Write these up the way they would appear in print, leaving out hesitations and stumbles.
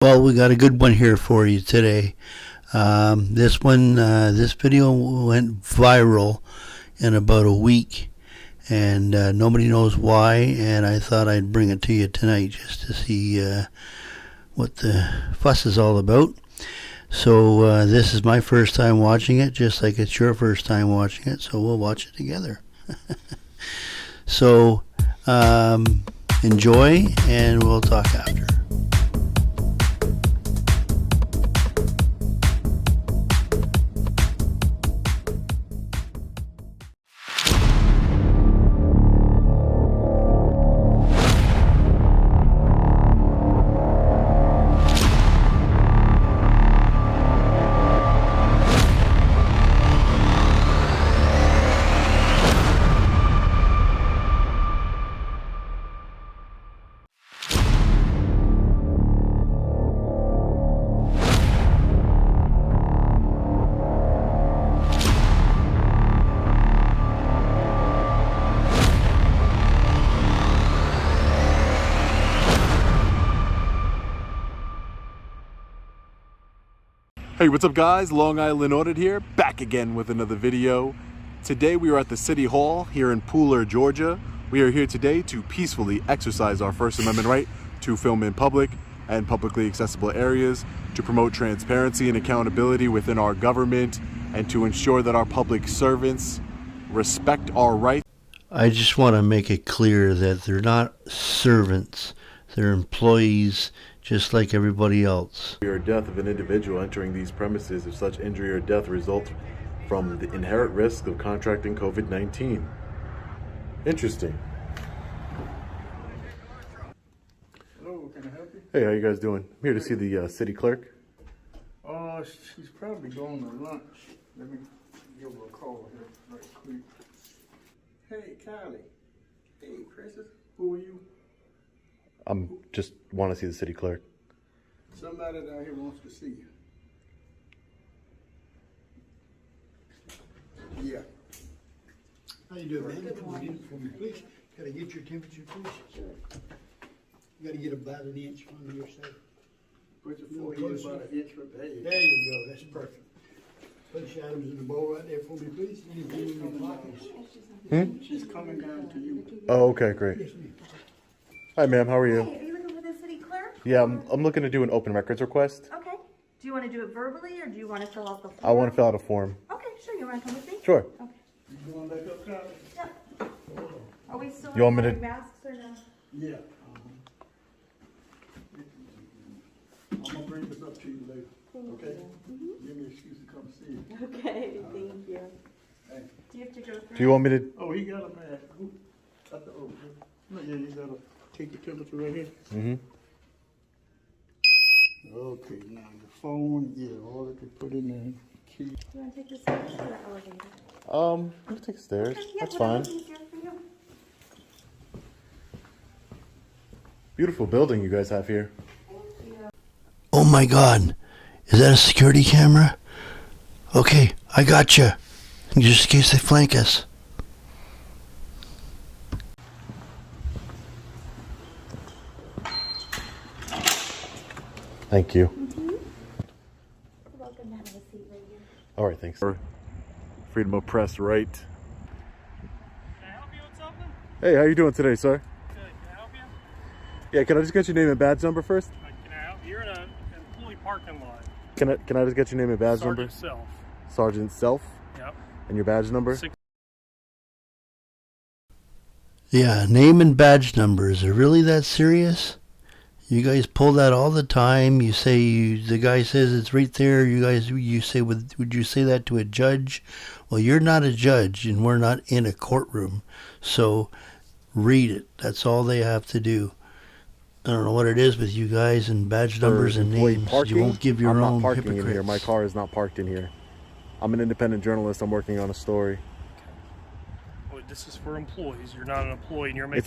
Well, we got a good one here for you today. This video went viral in about a week, and nobody knows why. And I thought I'd bring it to you tonight just to see what the fuss is all about. So this is my first time watching it, just like it's your first time watching it. So we'll watch it together. So enjoy, and we'll talk after. Hey, what's up guys? Long Island Audit here, back again with another video. Today we are at the City Hall here in Pooler, Georgia. We are here today to peacefully exercise our First Amendment right to film in public and publicly accessible areas, to promote transparency and accountability within our government, and to ensure that our public servants respect our rights. I just want to make it clear that they're not servants, they're employees just like everybody else. Or death of an individual entering these premises if such injury or death results from the inherent risk of contracting COVID-19. Interesting. Hello, can I help you? Hey, how you guys doing? I'm here to see the city clerk. She's probably going to lunch. Let me give her a call here right quick. Hey, Kylie. Hey, Princess. Who are you? I'm just want to see the city clerk. Somebody down here wants to see you. Yeah. How you doing, man? Come on in for me, please. Can I get your temperature, please? Sure. You gotta get about an inch under your side. Put your forehead about an inch from there. There you go, that's perfect. Put your items in the bowl right there for me, please. Anything in your pockets? She's coming down to you. Oh, okay, great. Yes, ma'am. Hi, ma'am. How are you? Hey, are you looking for the city clerk? Yeah, I'm looking to do an open records request. Okay. Do you want to do it verbally or do you want to fill out the form? I want to fill out a form. Okay, sure. You want to come with me? Sure. Okay. You going back up, Kylie? Yeah. Are we still You want me to- wearing masks or no? Yeah. I'm gonna bring this up to you later. Okay? Give me an excuse to come see you. Okay, thank you. Hey. Do you have to go through? Do you want me to? Oh, he got a man. Who? No, yeah, you gotta take the temperature right here. Mm-hmm. Okay, now your phone, yeah, all that you put in there. Key. Do you want to take the stairs or the elevator? We can take the stairs. Okay, yeah, That's fine. whatever's easier for you. Beautiful building you guys have here. Oh my God, is that a security camera? Okay, I got you. Just in case they flank us. Thank you. You're welcome to have a seat right here. All right, thanks. Freedom of press, right? Can I help you with something? Hey, how you doing today, sir? Good. Can I help you? Yeah, can I just get your name and badge number first? Can I help you? You're in an employee parking lot. Can I just get your name and badge Sergeant number? Self. Sergeant Self. Yep. And your badge number? Yeah, name and badge number. Is it really that serious? You guys pull that all the time. You say the guy says it's right there. You say would you say that to a judge? Well, you're not a judge, and we're not in a courtroom. So read it. That's all they have to do. I don't know what it is with you guys and badge numbers and employee names. parking? You won't give your I'm own not parking hypocrites. in here. My car is not parked in here. I'm an independent journalist. I'm working on a story. Well, this is for employees. You're not an employee, and you're making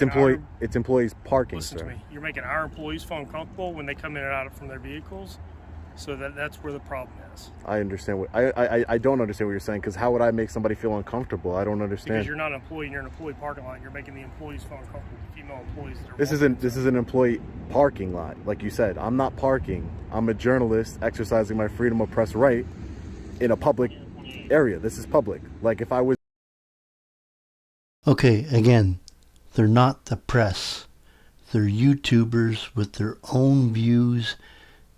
It's employees parking, Listen sir. to me. You're making our employees feel uncomfortable when they come in and out from their vehicles. So that's where the problem is. I understand what I don't understand what you're saying, because how would I make somebody feel uncomfortable? I don't understand. Because you're not an employee and you're an employee parking lot. You're making the employees feel uncomfortable. The female employees that are This is an employee parking lot. Like you said, I'm not parking. I'm a journalist exercising my freedom of press right in a public area. This is public. Like if I was Okay, again, they're not the press. They're YouTubers with their own views.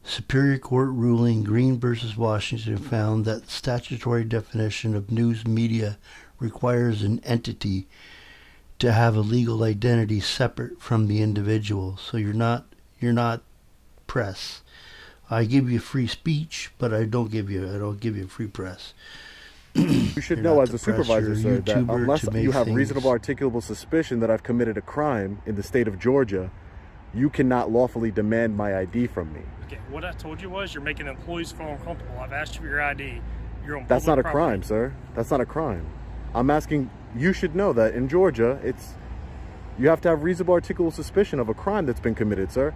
Superior Court ruling Green versus Washington found that statutory definition of news media requires an entity to have a legal identity separate from the individual. So you're not press. I give you free speech, but I don't give you free press. you should You're know not as the a press, supervisor, you're a sir, that YouTuber unless to make you have things- reasonable articulable suspicion that I've committed a crime in the state of Georgia, you cannot lawfully demand my ID from me. Okay, what I told you was you're making employees feel uncomfortable. I've asked you for your ID. You're on That's not a public crime, property. sir. That's not a crime. I'm asking, you should know that in Georgia, you have to have reasonable articulable suspicion of a crime that's been committed, sir.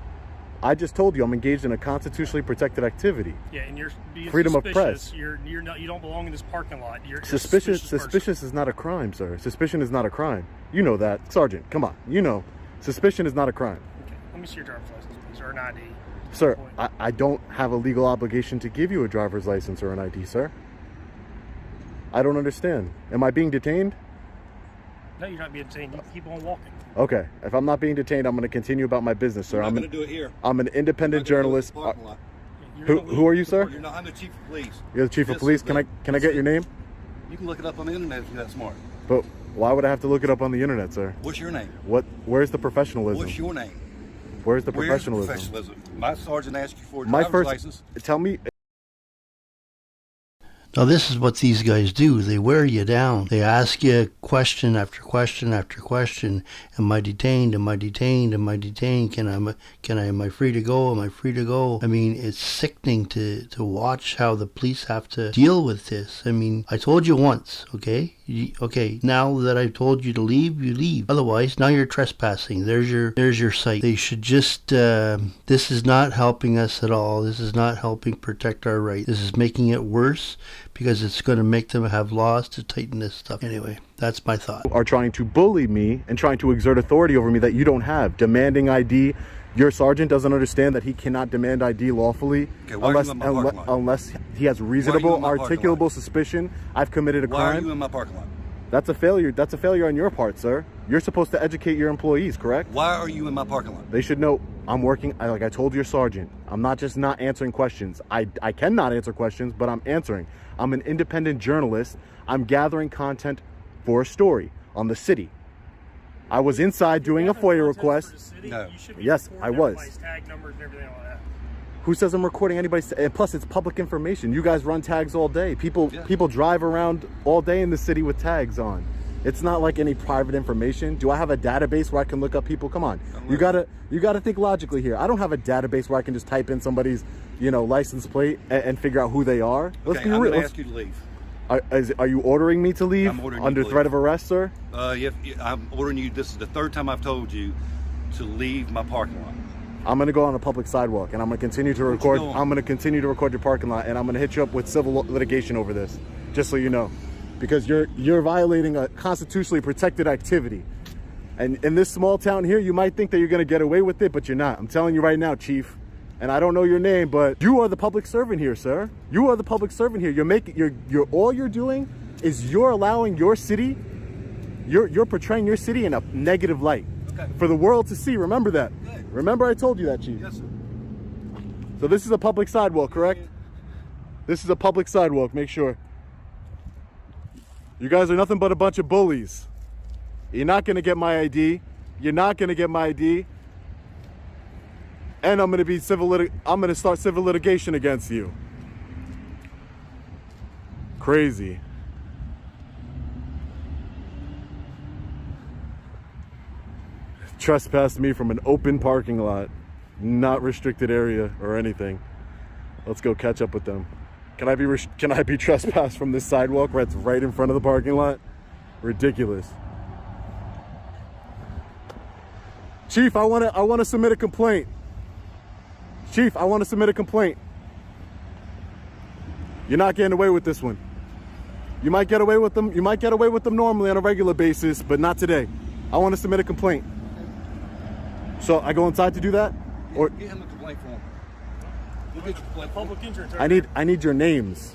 I just told you I'm engaged in a constitutionally protected activity. Yeah, and you're being Freedom of suspicious. press. You're not. You don't belong in this parking lot. You're a Suspicious suspicious person. is not a crime, sir. Suspicion is not a crime. You know that. Sergeant, come on. You know. Suspicion is not a crime. Okay, let me see your driver's license, please, or an ID. Sir, Point. I don't have a legal obligation to give you a driver's license or an ID, sir. I don't understand. Am I being detained? No, you're not being detained. You keep on walking. Okay. If I'm not being detained, I'm going to continue about my business, sir. I'm going to do it here. I'm an independent I'm gonna do it journalist. in the parking lot. Who are you, sir? You're not, I'm the chief of police. You're the chief of Yes, police. sir. Can I get your name? You can look it up on the internet if you're that smart. But why would I have to look it up on the internet, sir? What's your name? Where's the professionalism? What's your name? Where's the Where's professionalism? the professionalism? My sergeant asked you for a My driver's first license. tell me. Now this is what these guys do. They wear you down. They ask you question after question after question. Am I detained? Am I detained? Am I detained? Am I free to go? Am I free to go? I mean, it's sickening to watch how the police have to deal with this. I mean, I told you once, okay? Okay, now that I've told you to leave, you leave. Otherwise, now you're trespassing. There's your site. They should just, this is not helping us at all. This is not helping protect our rights. This is making it worse because it's going to make them have laws to tighten this stuff. Anyway, that's my thought. Are trying to bully me and trying to exert authority over me that you don't have. Demanding ID. Your sergeant doesn't understand that he cannot demand ID lawfully Okay, why are you in my parking lot? unless he has Why are reasonable, you in my parking articulable lot? suspicion I've committed a Why are you crime. in my parking lot? That's a failure. That's a failure on your part, sir. You're supposed to educate your employees, correct? Why are you in my parking lot? They should know I'm working. Like I told your sergeant, I'm not just not answering questions. I cannot answer questions, but I'm answering. I'm an independent journalist. I'm gathering content for a story on the city. I was inside doing a FOIA request. No. Yes, I was. Tag numbers and everything like that. Who says I'm recording anybody's? And plus, it's public information. You guys run tags all day. People drive around all day in the city with tags on. It's not like any private information. Do I have a database where I can look up people? Come on, you gotta think logically here. I don't have a database where I can just type in somebody's, license plate and figure out who they are. Let's Okay, be I'm real. going to ask you to leave. Are you ordering me to leave I'm ordering you under to threat leave. of arrest, sir? I'm ordering you. This is the third time I've told you to leave my parking lot. I'm gonna go on a public sidewalk and I'm gonna continue to you record. doing? I'm gonna continue to record your parking lot and I'm gonna hit you up with civil litigation over this, just so you know, because you're violating a constitutionally protected activity. And in this small town here, you might think that you're gonna get away with it, but you're not. I'm telling you right now, Chief. And I don't know your name, but you are the public servant here, sir. You are the public servant here. All you're doing is you're allowing your city, you're portraying your city in a negative light. Okay. For the world to see. Remember that. Okay. Remember I told you that, Chief. Yes, sir. So this is a public sidewalk, correct? This is a public sidewalk, make sure. You guys are nothing but a bunch of bullies. You're not gonna get my ID. You're not gonna get my ID. And I'm gonna start civil litigation against you. Crazy. Trespassed me from an open parking lot, not restricted area or anything. Let's go catch up with them. Can I be trespassed from this sidewalk that's right in front of the parking lot? Ridiculous. Chief, I want to submit a complaint. Chief, I want to submit a complaint. You're not getting away with this one. You might get away with them. You might get away with them normally on a regular basis, but not today. I want to submit a complaint. So I go inside to do that, or Get him a complaint form. Go get your complaint form. Public insurance. I need your names.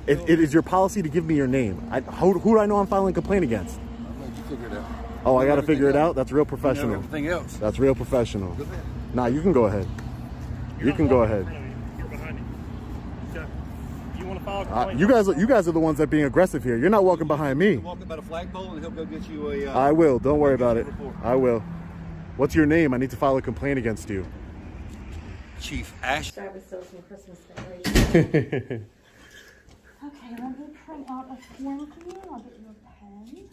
It is your policy to give me your name. Who do I know I'm filing a complaint against? I'll let you figure it out. Oh, I got to Everything figure it else. out. That's real You know professional. everything else. That's real professional. Go ahead. Nah, you can go ahead. You can go ahead. You're behind me. Okay. You want to file a complaint? You guys are the ones that are being aggressive here. You're not walking behind me. Walk about a flagpole and he'll go get you a. I will. Don't worry about it. report. I will. What's your name? I need to file a complaint against you. Chief Ash. Start with still some Christmas decorations. Okay, let me print out a form for you. I'll get you a pen.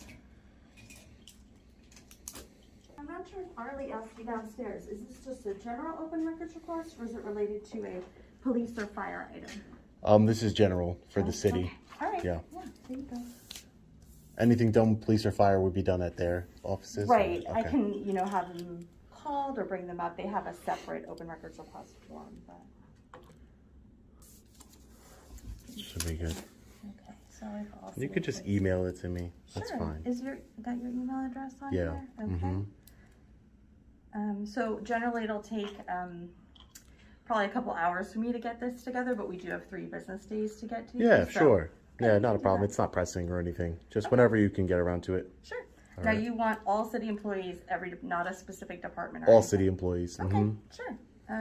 I'm not sure if Arlie asked you downstairs. Is this just a general open records request, or is it related to a police or fire item? This is general for the city. Okay. All right. Yeah. There you go. Anything done with police or fire would be done at their offices? Right. I Okay. can, have them called or bring them up. They have a separate open records request form, but. Should be good. Okay, so I've also. You could just email it to me. That's Sure. fine. Is that your email address on Yeah. here? Okay. So generally it'll take probably a couple hours for me to get this together, but we do have 3 business days to get to. Yeah, so- sure. Yeah, not a do problem. that. It's not pressing or anything. Just whenever you can get around to it. Sure. Now you want all city employees, not a specific department or All anything? city employees. Okay, Mhm. sure.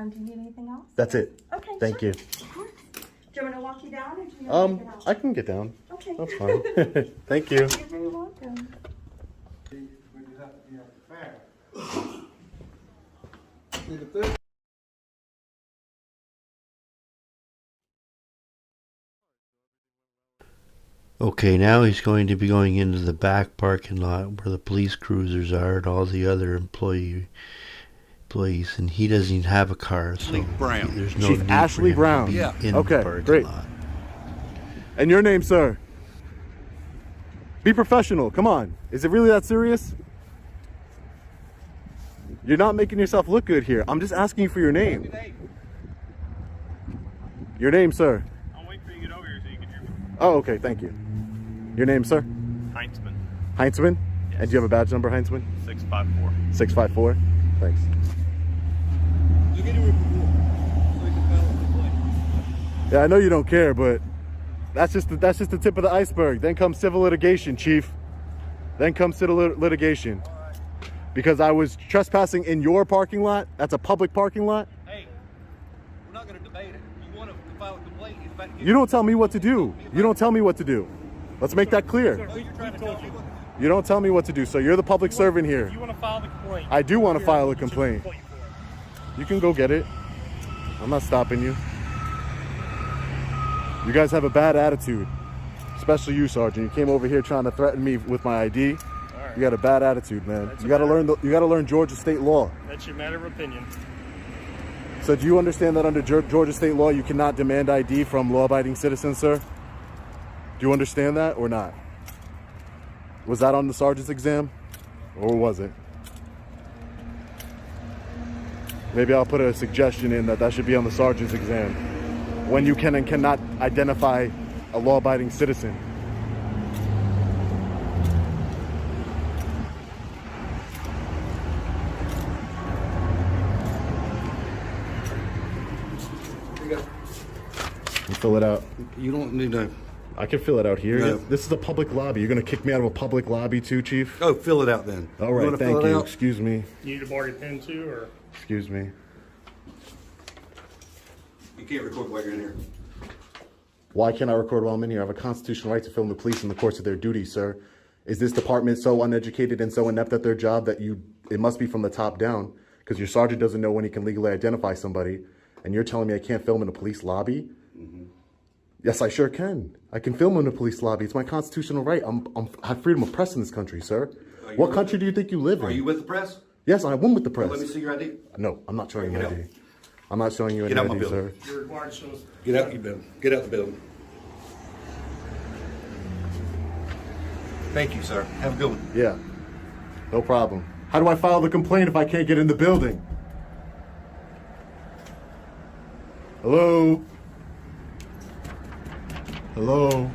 Do you need anything else? That's it. Okay. Thank sure. you. Of course. Do you want me to walk you down or do you want me to get out? I can get down. Okay. That's fine. Thank you. You're very welcome. We just have to be at the fair. See, the third Okay, now he's going to be going into the back parking lot where the police cruisers are and all the other employees, and he doesn't even have a car, so Brown. there's no Chief need for Ashley him to Brown. be Yeah. in Okay, the parking great. lot. And your name, sir? Be professional. Come on. Is it really that serious? You're not making yourself look good here. I'm just asking you for your name. Your name, sir? I'll wait for you to get over here so you can hear me. Oh, okay. Thank you. Your name, sir? Heinzman, Heinzman? And do you have a badge number, Heinzman? 654. 654? Thanks. You get a report so you can file a complaint. Yeah, I know you don't care, but that's just the tip of the iceberg. Then comes civil litigation, Chief. Then comes civil litigation. Because I was trespassing in your parking lot. That's a public parking lot. Hey, we're not going to debate it. You want to file a complaint? It's about to get You don't tell me what to do. You don't tell me what to do. Let's make that clear. Oh, you're trying to tell me what. You don't tell me what to do, so you're the public servant If here. you want to file the complaint. I do want to here, file a we'll get you complaint. for it. You can go get it. I'm not stopping you. You guys have a bad attitude. Especially you, Sergeant. You came over here trying to threaten me with my ID. All right. You got a bad attitude, man. That's You a got to matter- learn Georgia state law. That's your matter of opinion. So do you understand that under Georgia state law you cannot demand ID from law-abiding citizens, sir? Do you understand that or not? Was that on the sergeant's exam or was it? Maybe I'll put a suggestion in that should be on the sergeant's exam. When you can and cannot identify a law-abiding citizen. You fill it out. You don't need to. I can fill it out here. No. This is a public lobby. You're gonna kick me out of a public lobby too, Chief? Oh, fill it out then. All right, wanna thank fill it you. out? Excuse me. You need to borrow your pen too, or Excuse me. You can't record while you're in here. Why can't I record while I'm in here? I have a constitutional right to film the police in the course of their duties, sir. Is this department so uneducated and so inept at their job that it must be from the top down? Because your sergeant doesn't know when he can legally identify somebody, and you're telling me I can't film in a police lobby? Mm-hmm. Yes, I sure can. I can film in a police lobby. It's my constitutional right. I have freedom of press in this country, sir. Are you What with country do you think you live in? Are you with the press? Yes, I won with the press. Let me see your ID. No, I'm not showing you Get ID. out. I'm not showing you any Get out my ID, sir. building. you're required to show us. Get out your building. Get out the building. Thank you, sir. Have a good one. Yeah, no problem. How do I file the complaint if I can't get in the building? Hello? Hello.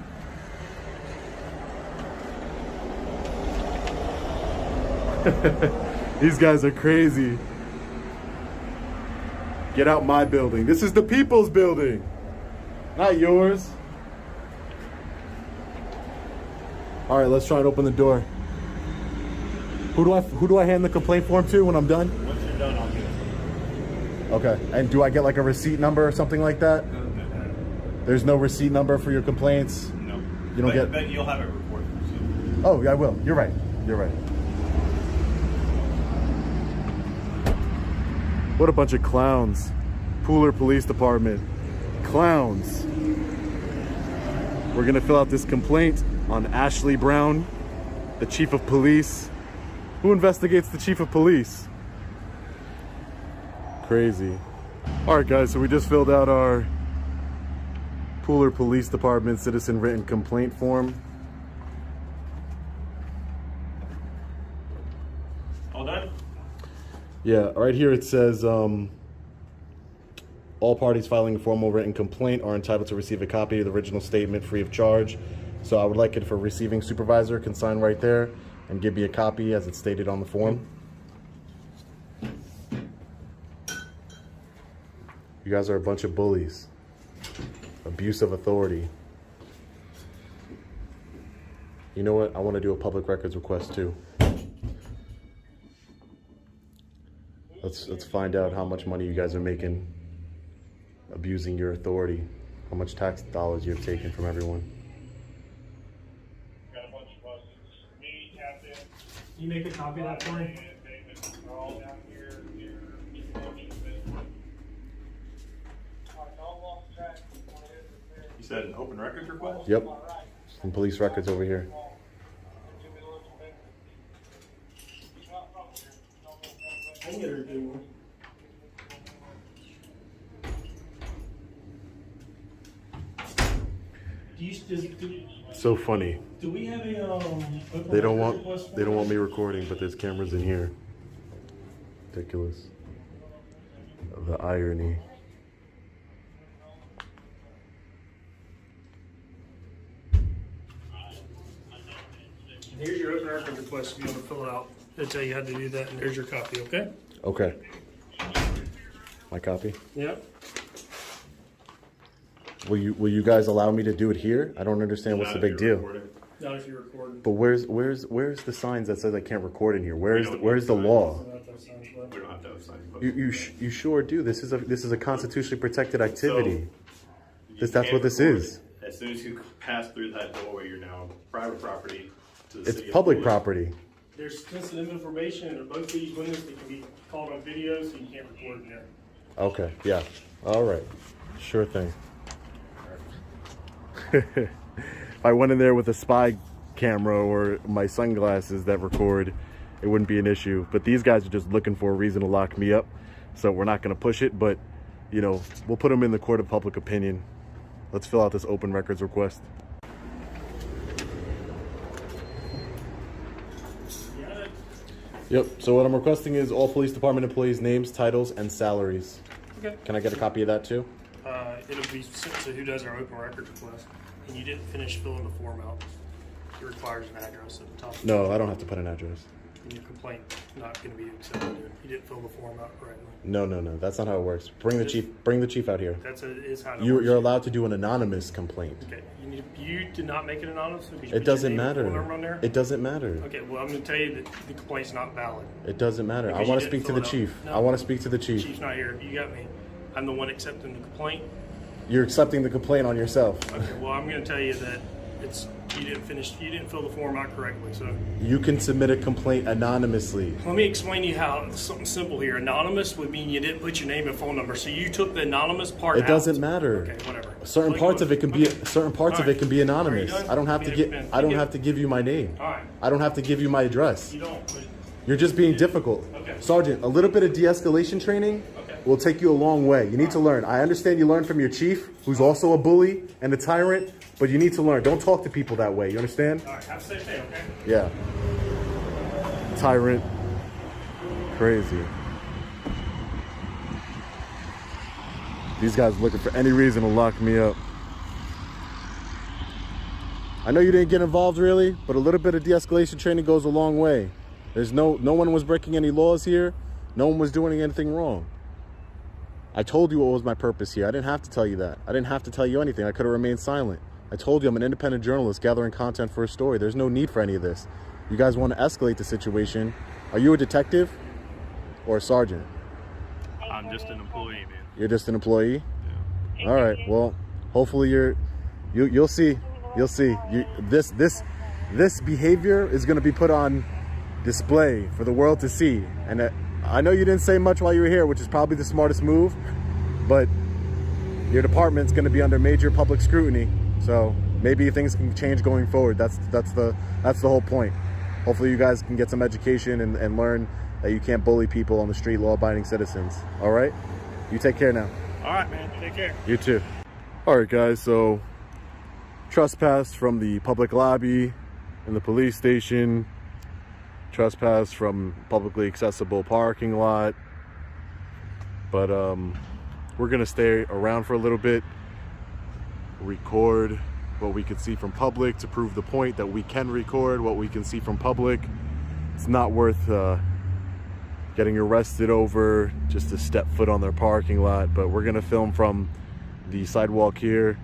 These guys are crazy. Get out my building. This is the people's building, not yours. All right, let's try and open the door. Who do I hand the complaint form to when I'm done? Once you're done, I'll get it. Okay, and do I get like a receipt number or something like that? There's no receipt number for your complaints? No. You don't get... But you'll have it recorded. So. Oh, yeah, I will. You're right. You're right. What a bunch of clowns. Pooler Police Department. Clowns. We're gonna fill out this complaint on Ashley Brown, the Chief of Police. Who investigates the Chief of Police? Crazy. All right, guys, so we just filled out our Pooler Police Department citizen written complaint form. All done? Yeah, right here it says, all parties filing a formal written complaint are entitled to receive a copy of the original statement free of charge. So I would like it if a receiving supervisor can sign right there and give me a copy as it's stated on the form. You guys are a bunch of bullies. Abuse of authority. You know what? I want to do a public records request too. Let's find out how much money you guys are making abusing your authority. How much tax dollars you've taken from everyone. Got a bunch of buses. Me, Captain. Can you make a copy of that for me? They're all down here. You said an open records request? Yep. Some police records over here. I can get her to do one. So funny. Do we have a open They don't records request want me recording, but there's cameras in here. Ridiculous. The irony. Here's your open records request if you want to fill it out. It'll tell you how to do that, and there's your copy, okay? Okay. My copy. Yep. Will you guys allow me to do it here? I don't understand what's the big deal. Not if you're recording. But where's the signs that says I can't record in here? Where's the law? We don't have to have signs. You sure do. This is a constitutionally protected activity. So, That's what this is. As soon as you pass through that doorway, you're now private property to the It's city of public Pooler. property. There's sensitive information in both these windows that can be called on video, so you can't record in there. Okay. Yeah. All right. Sure thing. If I went in there with a spy camera or my sunglasses that record, it wouldn't be an issue. But these guys are just looking for a reason to lock me up. So we're not going to push it, but, you know, we'll put them in the court of public opinion. Let's fill out this open records request. Yep, so what I'm requesting is all police department employees' names, titles, and salaries. Okay. Can I get a copy of that too? It'll be sent to who does our open records request. And you didn't finish filling the form out. It requires an address at the top. No, I don't have to put an address. And your complaint not going to be accepted. You didn't fill the form out correctly. No, that's not how it works. Bring the chief out here. Is how it You're works. allowed to do an anonymous complaint. Okay. You did not make it anonymous. Because you It put your doesn't name and phone number on matter. there? It doesn't matter. Okay, well, I'm going to tell you that the complaint's not valid. It doesn't matter. I Because want you to didn't speak to the fill it out. chief. No. I want to speak to the chief. Chief's not here. You got me. I'm the one accepting the complaint. You're accepting the complaint on yourself. Okay, well, I'm going to tell you that you didn't fill the form out correctly. So You can submit a complaint anonymously. let me explain to you how something simple here. Anonymous would mean you didn't put your name and phone number. So you took the anonymous part out. It doesn't matter. Okay, whatever. Certain Like, parts of it can be okay. certain parts of All it can be right. anonymous. Are you done? I don't have to You get get- I don't you have get- to give you my name. All right. I don't have to give you my address. You don't. But You're just being difficult. Okay. Sergeant, a little bit of de-escalation training Okay. will take you a long way. You need to learn. I understand you learned from your chief, who's also a bully and a tyrant, but you need to learn. Don't talk to people that way. You understand? all right. Have a safe day. Okay. Yeah. Tyrant. Crazy. These guys looking for any reason to lock me up. I know you didn't get involved really, but a little bit of de-escalation training goes a long way. There's no one was breaking any laws here. No one was doing anything wrong. I told you what was my purpose here. I didn't have to tell you that. I didn't have to tell you anything. I could have remained silent. I told you I'm an independent journalist gathering content for a story. There's no need for any of this. You guys want to escalate the situation. Are you a detective or a sergeant? I'm just an employee, man. You're just an employee? Yeah. All right. Well, hopefully you'll see. You'll see. This behavior is going to be put on display for the world to see. And I know you didn't say much while you were here, which is probably the smartest move, but your department's going to be under major public scrutiny. So maybe things can change going forward. That's the whole point. Hopefully you guys can get some education and learn that you can't bully people on the street, law-abiding citizens. All right? You take care now. All right, man. Take care. You too. All right, guys. So trespass from the public lobby in the police station. Trespass from publicly accessible parking lot. But we're going to stay around for a little bit, record what we can see from public to prove the point that we can record what we can see from public. It's not worth getting arrested over just to step foot on their parking lot, but we're gonna film from the sidewalk here,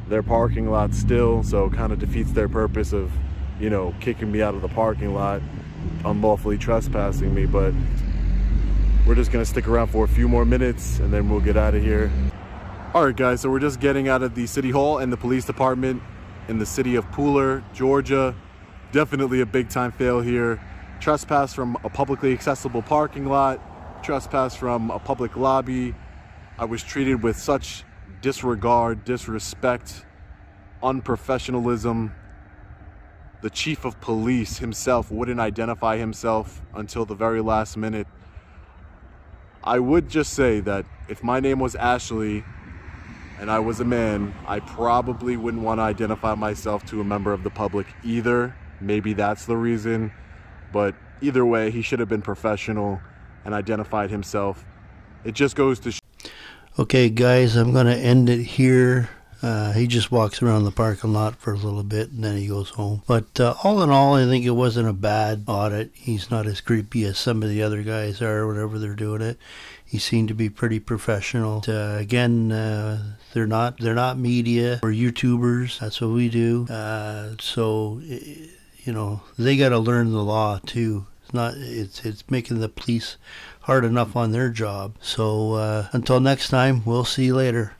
their parking lot still, so it kind of defeats their purpose of, you know, kicking me out of the parking lot, unlawfully trespassing me. But we're just gonna stick around for a few more minutes and then we'll get out of here. All right, guys, so we're just getting out of the city hall and the police department in the city of Pooler, Georgia. Definitely a big time fail here. Trespass from a publicly accessible parking lot, trespass from a public lobby. I was treated with such disregard, disrespect, unprofessionalism. The chief of police himself wouldn't identify himself until the very last minute. I would just say that if my name was Ashley and I was a man, I probably wouldn't want to identify myself to a member of the public either. Maybe that's the reason. But either way, he should have been professional and identified himself. It just goes to Okay, guys, I'm going to end it here. He just walks around the parking lot for a little bit and then he goes home. But all in all, I think it wasn't a bad audit. He's not as creepy as some of the other guys are whenever they're doing it. He seemed to be pretty professional. Again, they're not media or YouTubers. That's what we do. So, you know, they got to learn the law too. It's making the police hard enough on their job. So until next time, we'll see you later.